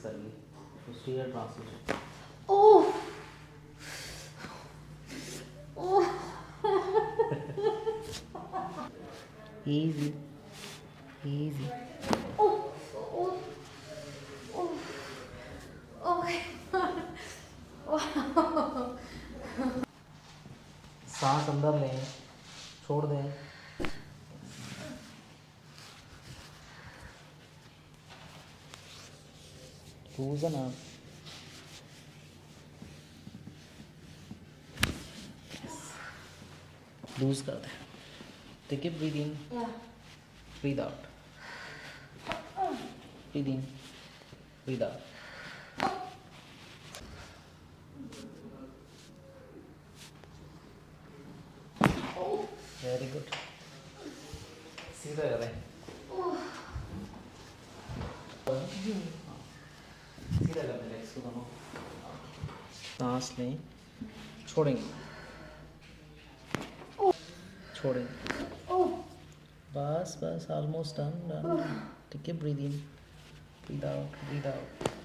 necessarily. Posterior transmission. Oh. Oh. Easy. Easy. Oh. Oh. Oh. Oh my God. Wow. सांस अंदर लें, छोड़ दें. लूजन अप. लूज कर दें. Take a breathe in, Yeah. breathe out. Breathe in, breathe out. Very good. सीधा करें. सीधा करें लेग्स को दोनों. सांस लें, छोड़ेंगे, छोड़ेंगे. बस बस, almost done. Take a breathe in, breathe out, breathe out.